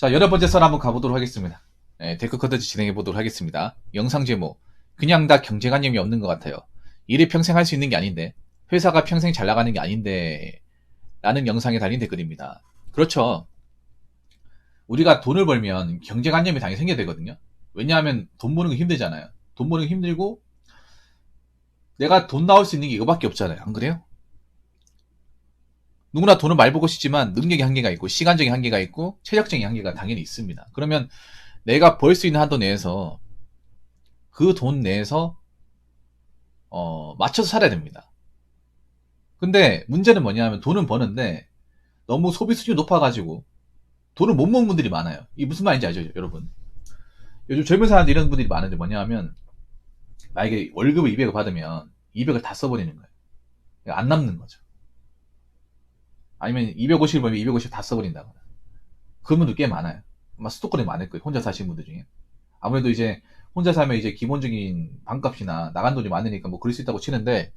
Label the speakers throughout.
Speaker 1: 자, 8번째 썰 한번 가보도록 하겠습니다. 데크 컨텐츠 진행해 보도록 하겠습니다. 영상 제목, 그냥 다 경제관념이 없는 것 같아요. 일을 평생 할 수 있는 게 아닌데, 회사가 평생 잘 나가는 게 아닌데, 라는 영상에 달린 댓글입니다. 그렇죠. 우리가 돈을 벌면 경제관념이 당연히 생겨야 되거든요. 왜냐하면 돈 버는 거 힘들잖아요. 돈 버는 거 힘들고, 내가 돈 나올 수 있는 게 이거밖에 없잖아요. 안 그래요? 누구나 돈을 많이 벌고 싶지만 능력의 한계가 있고 시간적인 한계가 있고 체력적인 한계가 당연히 있습니다. 그러면 내가 벌 수 있는 한도 내에서 그 돈 내에서 맞춰서 살아야 됩니다. 근데 문제는 뭐냐면 돈은 버는데 너무 소비 수준이 높아가지고 돈을 못 모은 분들이 많아요. 이게 무슨 말인지 알죠, 여러분? 요즘 젊은 사람들 이런 분들이 많은데 뭐냐면 만약에 월급을 200을 받으면 200을 다 써버리는 거예요. 안 남는 거죠. 아니면 250을 벌면 250을 다 써버린다거나. 그런 분들 꽤 많아요. 아마 수도권에 많을 거예요. 혼자 사시는 분들 중에. 아무래도 이제 혼자 살면 이제 기본적인 방값이나 나간 돈이 많으니까 뭐 그럴 수 있다고 치는데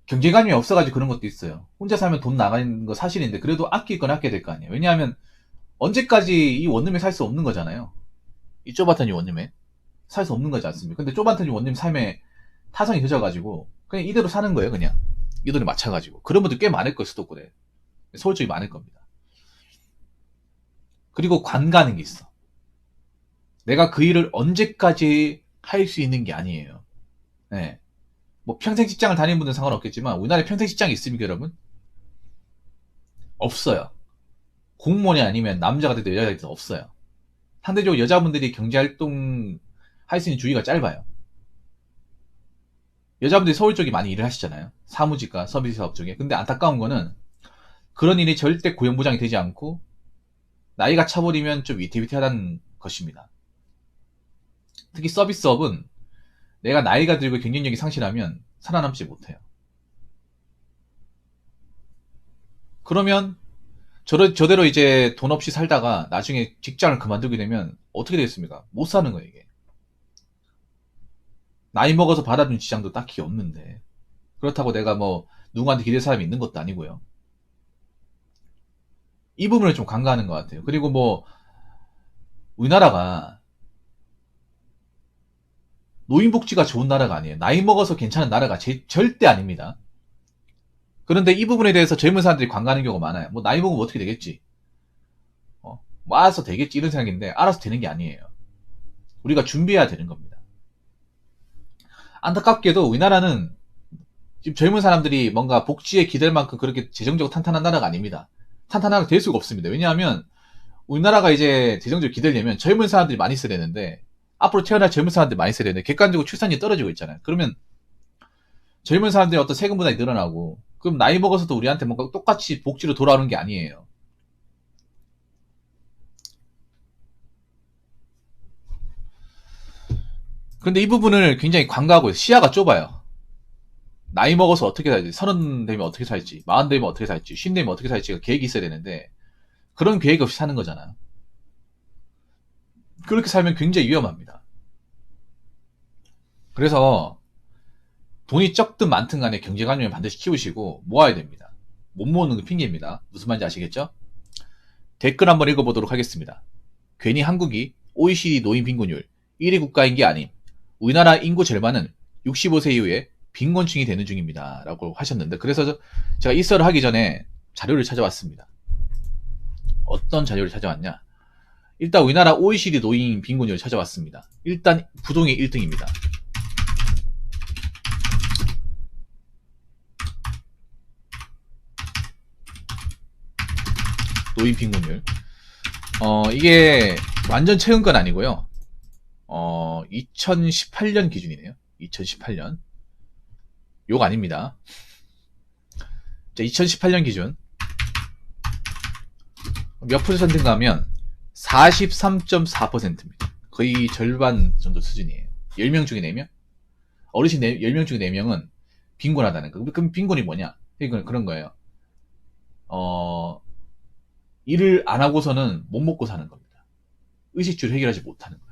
Speaker 1: 경제감이 없어가지고 그런 것도 있어요. 혼자 살면 돈 나가는 거 사실인데 그래도 아낄 건 아껴야 될 거 아니에요. 왜냐하면 언제까지 이 원룸에 살 수 없는 거잖아요. 이 좁았던 이 원룸에 살 수 없는 거지 않습니까? 근데 좁았던 이 원룸 삶에 타성이 늦어가지고 그냥 이대로 사는 거예요. 그냥 이 돈에 맞춰가지고 그런 분들 꽤 많을 거예요. 수도권에. 서울 쪽이 많을 겁니다. 그리고 관가는 게 있어. 내가 그 일을 언제까지 할 수 있는 게 아니에요. 네. 뭐 평생 직장을 다니는 분들은 상관없겠지만 우리나라에 평생 직장이 있습니까, 여러분? 없어요. 공무원이 아니면 남자가 되든 여자가 되든 없어요. 상대적으로 여자분들이 경제활동 할 수 있는 주기가 짧아요. 여자분들이 서울 쪽에 많이 일을 하시잖아요. 사무직과 서비스 사업 쪽에. 근데 안타까운 거는 그런 일이 절대 고용보장이 되지 않고 나이가 차버리면 좀 위태위태하다는 것입니다. 특히 서비스업은 내가 나이가 들고 경쟁력이 상실하면 살아남지 못해요. 그러면 저대로 이제 돈 없이 살다가 나중에 직장을 그만두게 되면 어떻게 되겠습니까? 못 사는 거예요, 이게. 나이 먹어서 받아준 지장도 딱히 없는데. 그렇다고 내가 뭐 누구한테 기댈 사람이 있는 것도 아니고요. 이 부분을 좀 간과하는 것 같아요. 그리고 뭐 우리나라가 노인복지가 좋은 나라가 아니에요. 나이 먹어서 괜찮은 나라가 절대 아닙니다. 그런데 이 부분에 대해서 젊은 사람들이 관가하는 경우가 많아요. 뭐 나이 먹으면 어떻게 되겠지? 뭐 알아서 되겠지 이런 생각인데 알아서 되는 게 아니에요. 우리가 준비해야 되는 겁니다. 안타깝게도 우리나라는 지금 젊은 사람들이 뭔가 복지에 기댈 만큼 그렇게 재정적으로 탄탄한 나라가 아닙니다. 탄탄하게 될 수가 없습니다. 왜냐하면 우리나라가 이제 재정적으로 기대려면 젊은 사람들이 많이 있어야 되는데 앞으로 태어날 젊은 사람들이 많이 있어야 되는데 객관적으로 출산율이 떨어지고 있잖아요. 그러면 젊은 사람들이 어떤 세금 부담이 늘어나고 그럼 나이 먹어서도 우리한테 뭔가 똑같이 복지로 돌아오는 게 아니에요. 근데 이 부분을 굉장히 관가하고 시야가 좁아요. 나이 먹어서 어떻게 살지, 30 되면 어떻게 살지, 40 되면 어떻게 살지, 50 되면 어떻게 살지가 계획이 있어야 되는데 그런 계획 없이 사는 거잖아요. 그렇게 살면 굉장히 위험합니다. 그래서 돈이 적든 많든 간에 경제관념을 반드시 키우시고 모아야 됩니다. 못 모으는 건 핑계입니다. 무슨 말인지 아시겠죠? 댓글 한번 읽어보도록 하겠습니다. 괜히 한국이 OECD 노인 빈곤율 1위 국가인 게 아님. 우리나라 인구 절반은 65세 이후에 빈곤층이 되는 중입니다. 라고 하셨는데 그래서 제가 이 썰을 하기 전에 자료를 찾아왔습니다. 어떤 자료를 찾아왔냐? 일단 우리나라 OECD 노인 빈곤율을 찾아왔습니다. 일단 부동의 1등입니다. 노인 빈곤율. 이게 완전 최근 건 아니고요. 2018년 기준이네요. 2018년. 욕 아닙니다. 자, 2018년 기준. 몇 퍼센트인가 하면 43.4%입니다. 거의 절반 정도 수준이에요. 10명 중에 4명? 어르신 10명 중에 4명은 빈곤하다는 거. 그럼 빈곤이 뭐냐? 그런 거예요. 일을 안 하고서는 못 먹고 사는 겁니다. 의식주를 해결하지 못하는 거예요.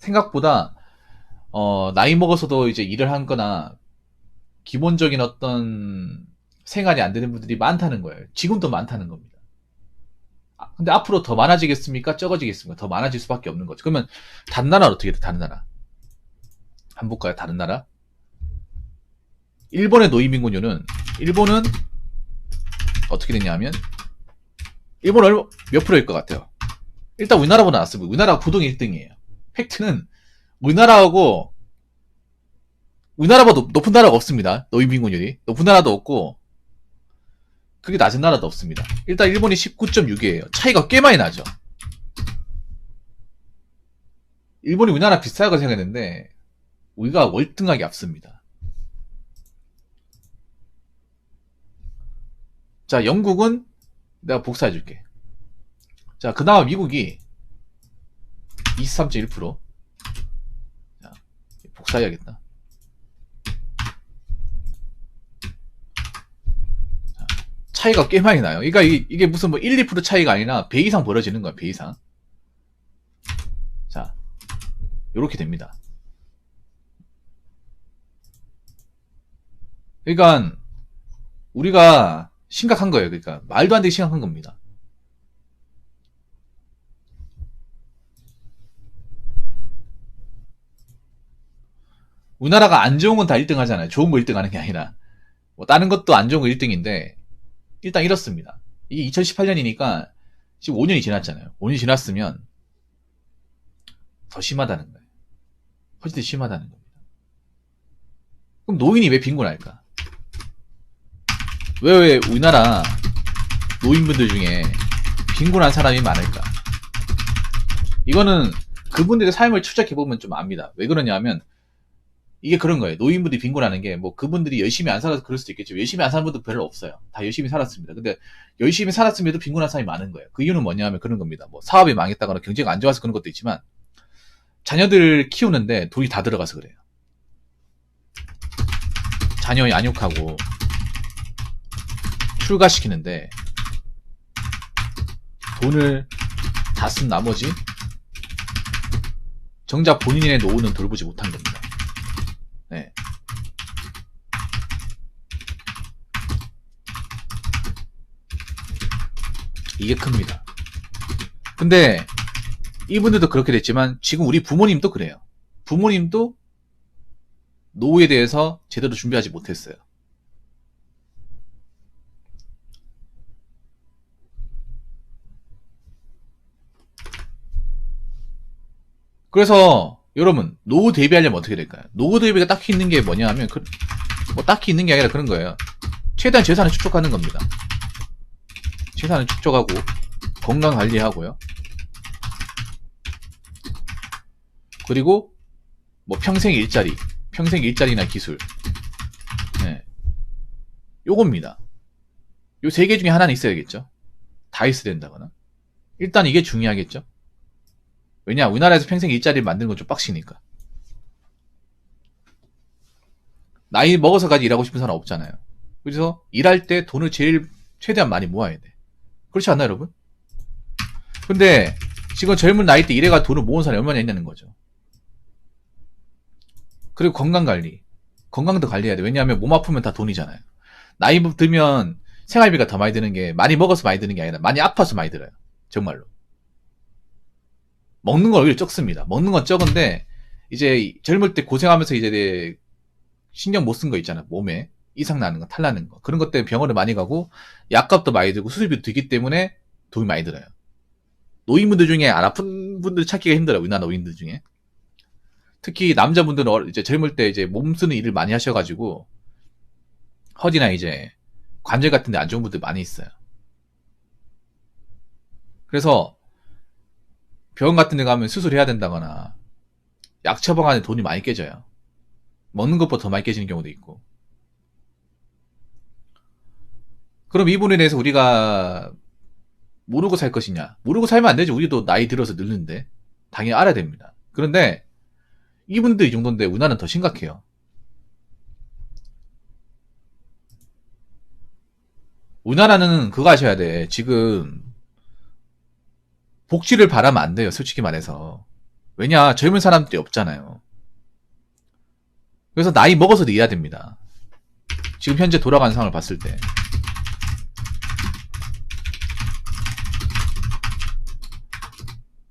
Speaker 1: 생각보다 나이 먹어서도 이제 일을 하거나 기본적인 어떤 생활이 안 되는 분들이 많다는 거예요. 지금도 많다는 겁니다. 근데 앞으로 더 많아지겠습니까? 적어지겠습니까? 더 많아질 수밖에 없는 거죠. 그러면 다른 나라는 어떻게 돼? 다른 나라. 한번 볼까요? 다른 나라. 일본의 노인빈곤율은, 일본은 어떻게 됐냐 하면, 일본은 몇 프로일 것 같아요? 일단 우리나라보다 낫습니다. 우리나라가 부동 1등이에요. 팩트는 우리나라하고, 우리나라보다 높은 나라가 없습니다. 노인빈곤율이. 높은 나라도 없고, 그게 낮은 나라도 없습니다. 일단 일본이 19.6이에요. 차이가 꽤 많이 나죠. 일본이 우리나라 비슷하다고 생각했는데 우리가 월등하게 앞섭니다. 자, 영국은 내가 복사해줄게. 자, 그 다음 미국이 23.1%. 자, 복사해야겠다. 차이가 꽤 많이 나요. 그러니까 이게 무슨 뭐 1, 2% 차이가 아니라 배 이상 벌어지는 거야, 배 이상. 자, 요렇게 됩니다. 그러니까 우리가 심각한 거예요. 그러니까 말도 안 되게 심각한 겁니다. 우리나라가 안 좋은 건 다 1등 하잖아요. 좋은 거 1등 하는 게 아니라. 뭐 다른 것도 안 좋은 거 1등인데 일단 이렇습니다. 이게 2018년이니까 지금 5년이 지났잖아요. 5년이 지났으면 더 심하다는 거예요. 훨씬 더 심하다는 겁니다. 그럼 노인이 왜 빈곤할까? 왜 우리나라 노인분들 중에 빈곤한 사람이 많을까? 이거는 그분들의 삶을 추적해보면 좀 압니다. 왜 그러냐면 이게 그런 거예요. 노인분들이 빈곤하는 게 뭐 그분들이 열심히 안 살아서 그럴 수도 있겠지만 열심히 안 사는 분도 별로 없어요. 다 열심히 살았습니다. 근데 열심히 살았음에도 빈곤한 사람이 많은 거예요. 그 이유는 뭐냐면 그런 겁니다. 뭐 사업이 망했다거나 경제가 안 좋아서 그런 것도 있지만 자녀들 키우는데 돈이 다 들어가서 그래요. 자녀 양육하고 출가시키는데 돈을 다 쓴 나머지 정작 본인의 노후는 돌보지 못한 겁니다. 네. 이게 큽니다. 근데 이분들도 그렇게 됐지만 지금 우리 부모님도 그래요. 부모님도 노후에 대해서 제대로 준비하지 못했어요. 그래서 여러분 노후 대비하려면 어떻게 될까요? 노후 대비가 딱히 있는 게 뭐냐 하면 뭐 딱히 있는 게 아니라 그런 거예요. 최대한 재산을 축적하는 겁니다. 재산을 축적하고 건강 관리하고요. 그리고 뭐 평생 일자리나 기술. 네. 요겁니다. 요 세 개 중에 하나는 있어야겠죠. 다 있어야 된다거나. 일단 이게 중요하겠죠. 왜냐, 우리나라에서 평생 일자리를 만드는 건 좀 빡시니까. 나이 먹어서까지 일하고 싶은 사람 없잖아요. 그래서 일할 때 돈을 최대한 많이 모아야 돼. 그렇지 않나요, 여러분? 근데 지금 젊은 나이 때 일해가 돈을 모은 사람이 얼마나 있냐는 거죠. 그리고 건강관리. 건강도 관리해야 돼. 왜냐하면 몸 아프면 다 돈이잖아요. 나이 들면 생활비가 더 많이 드는 게 많이 먹어서 많이 드는 게 아니라 많이 아파서 많이 들어요. 정말로. 먹는 건 오히려 적습니다. 먹는 건 적은데 이제 젊을 때 고생하면서 이제 신경 못 쓴 거 있잖아. 몸에 이상 나는 거, 탈 나는 거. 그런 것 때문에 병원을 많이 가고 약값도 많이 들고 수술비도 들기 때문에 돈이 많이 들어요. 노인분들 중에 안 아픈 분들 찾기가 힘들어요. 우리나라 노인들 중에. 특히 남자분들은 이제 젊을 때 이제 몸 쓰는 일을 많이 하셔가지고 허리나 이제 관절 같은 데 안 좋은 분들 많이 있어요. 그래서 병원 같은 데 가면 수술해야 된다거나 약 처방하는 돈이 많이 깨져요. 먹는 것보다 더 많이 깨지는 경우도 있고. 그럼 이 부분에 대해서 우리가 모르고 살 것이냐? 모르고 살면 안 되죠. 우리도 나이 들어서 늙는데 당연히 알아야 됩니다. 그런데 이분들 이 정도인데 우리나라는 더 심각해요. 우리나라는 그거 아셔야 돼. 지금 복지를 바라면 안 돼요. 솔직히 말해서. 왜냐, 젊은 사람들이 없잖아요. 그래서 나이 먹어서도 일해야 됩니다. 지금 현재 돌아가는 상황을 봤을 때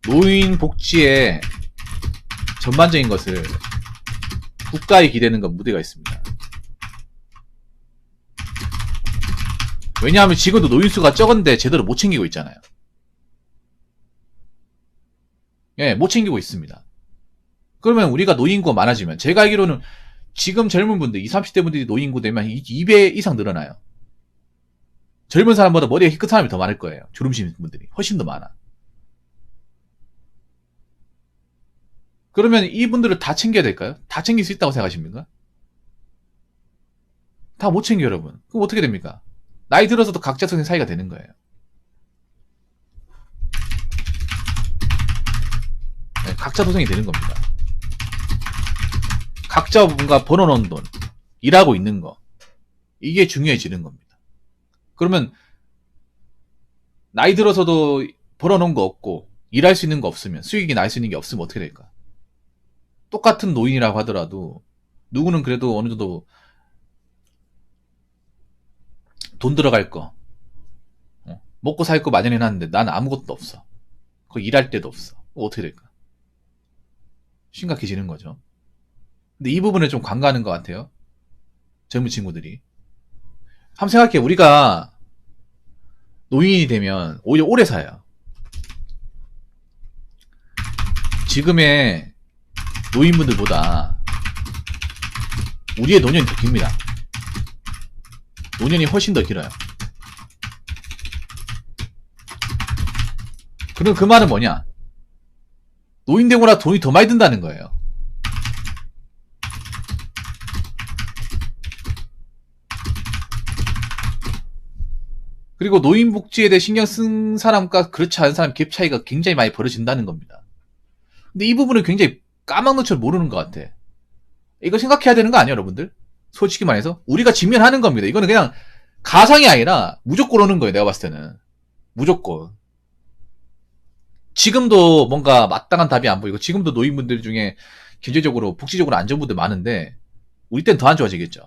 Speaker 1: 노인 복지의 전반적인 것을 국가에 기대는 건 무리가 있습니다. 왜냐하면 지금도 노인수가 적은데 제대로 못 챙기고 있잖아요. 예, 못 챙기고 있습니다. 그러면 우리가 노인구가 많아지면, 제가 알기로는 지금 젊은 분들, 20, 30대 분들이 노인구 되면 2배 이상 늘어나요. 젊은 사람보다 머리가 큰 사람이 더 많을 거예요. 주름신 분들이. 훨씬 더 많아. 그러면 이분들을 다 챙겨야 될까요? 다 챙길 수 있다고 생각하십니까? 다 못 챙겨, 여러분. 그럼 어떻게 됩니까? 나이 들어서도 각자 선생 사이가 되는 거예요. 네, 각자 도생이 되는 겁니다. 각자 뭔가 벌어놓은 돈, 일하고 있는 거, 이게 중요해지는 겁니다. 그러면 나이 들어서도 벌어놓은 거 없고 일할 수 있는 거 없으면, 수익이 날 수 있는 게 없으면 어떻게 될까? 똑같은 노인이라고 하더라도 누구는 그래도 어느 정도 돈 들어갈 거, 먹고 살 거 마련해놨는데 난 아무것도 없어. 거기 일할 데도 없어. 어떻게 될까? 심각해지는 거죠. 근데 이 부분에 좀 관가하는 것 같아요. 젊은 친구들이. 한번 생각해. 우리가 노인이 되면 오히려 오래 살아요. 지금의 노인분들보다 우리의 노년이 더 깁니다. 노년이 훨씬 더 길어요. 그럼 그 말은 뭐냐? 노인 되고 나 돈이 더 많이 든다는 거예요. 그리고 노인복지에 대해 신경 쓴 사람과 그렇지 않은 사람 갭 차이가 굉장히 많이 벌어진다는 겁니다. 근데 이 부분을 굉장히 까막눈처럼 모르는 것 같아. 이거 생각해야 되는 거 아니에요, 여러분들? 솔직히 말해서 우리가 직면하는 겁니다. 이거는 그냥 가상이 아니라 무조건 오는 거예요. 내가 봤을 때는 무조건. 지금도 뭔가 마땅한 답이 안 보이고, 지금도 노인분들 중에 경제적으로 복지적으로 안 좋은 분들 많은데 우리 때는 더 안 좋아지겠죠.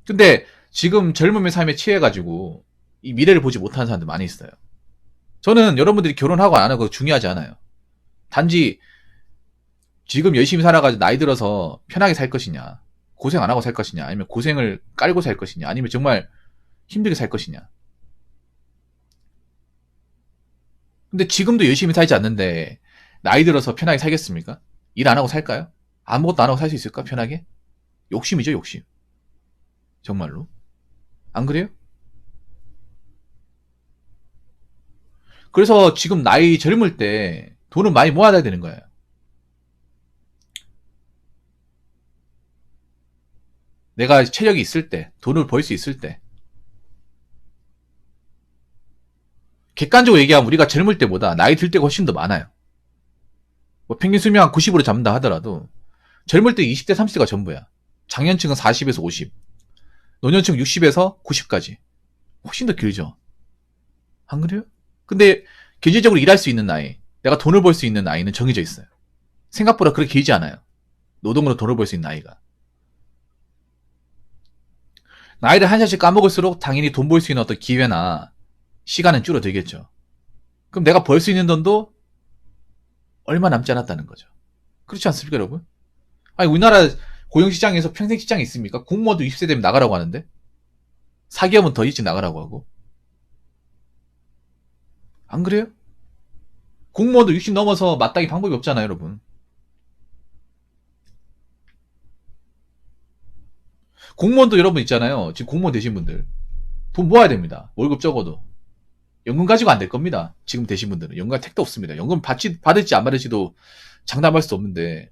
Speaker 1: 근데 지금 젊음의 삶에 취해가지고 이 미래를 보지 못하는 사람들 많이 있어요. 저는 여러분들이 결혼하고 안 하고 중요하지 않아요. 단지 지금 열심히 살아가지고 나이 들어서 편하게 살 것이냐, 고생 안 하고 살 것이냐, 아니면 고생을 깔고 살 것이냐, 아니면 정말 힘들게 살 것이냐. 근데 지금도 열심히 살지 않는데 나이 들어서 편하게 살겠습니까? 일 안 하고 살까요? 아무것도 안 하고 살 수 있을까? 편하게? 욕심이죠, 욕심. 정말로. 안 그래요? 그래서 지금 나이 젊을 때 돈을 많이 모아야 되는 거예요. 내가 체력이 있을 때, 돈을 벌 수 있을 때. 객관적으로 얘기하면 우리가 젊을 때보다 나이 들 때가 훨씬 더 많아요. 뭐 평균 수명 한 90으로 잡는다 하더라도 젊을 때 20대, 30대가 전부야. 장년층은 40에서 50, 노년층 60에서 90까지. 훨씬 더 길죠. 안 그래요? 근데 경제적으로 일할 수 있는 나이, 내가 돈을 벌 수 있는 나이는 정해져 있어요. 생각보다 그렇게 길지 않아요. 노동으로 돈을 벌 수 있는 나이가. 나이를 한 살씩 까먹을수록 당연히 돈 벌 수 있는 어떤 기회나 시간은 줄어들겠죠. 그럼 내가 벌 수 있는 돈도 얼마 남지 않았다는 거죠. 그렇지 않습니까, 여러분? 아니, 우리나라 고용시장에서 평생 시장이 있습니까? 공무원도 20세 되면 나가라고 하는데? 사기업은 더 일찍 나가라고 하고. 안 그래요? 공무원도 60 넘어서 마땅히 방법이 없잖아요, 여러분. 공무원도 여러분 있잖아요. 지금 공무원 되신 분들. 돈 모아야 됩니다. 월급 적어도. 연금 가지고 안 될 겁니다. 지금 되신 분들은. 연금 택도 없습니다. 연금 받을지 안 받을지도 장담할 수 없는데.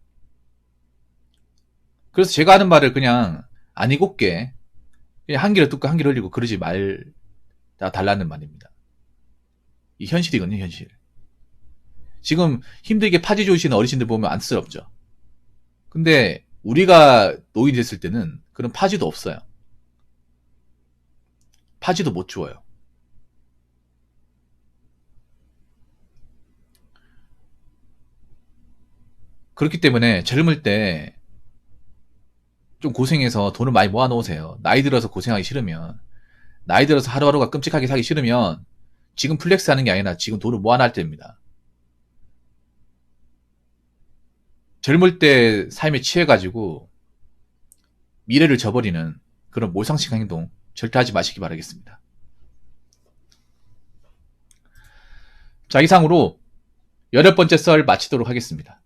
Speaker 1: 그래서 제가 하는 말을 그냥 아니 곱게 그냥 한 귀를 뚫고 한 귀를 흘리고 그러지 말다 달라는 말입니다. 이 현실이거든요, 현실. 지금 힘들게 파지 조이시는 어르신들 보면 안쓰럽죠. 근데 우리가 노인이 됐을 때는 그런 파지도 없어요. 파지도 못 주어요. 그렇기 때문에 젊을 때 좀 고생해서 돈을 많이 모아 놓으세요. 나이 들어서 고생하기 싫으면, 나이 들어서 하루하루가 끔찍하게 살기 싫으면 지금 플렉스 하는 게 아니라 지금 돈을 모아놔야 됩니다. 젊을 때 삶에 취해가지고 미래를 저버리는 그런 몰상식한 행동 절대 하지 마시기 바라겠습니다. 자, 이상으로 8번째 썰 마치도록 하겠습니다.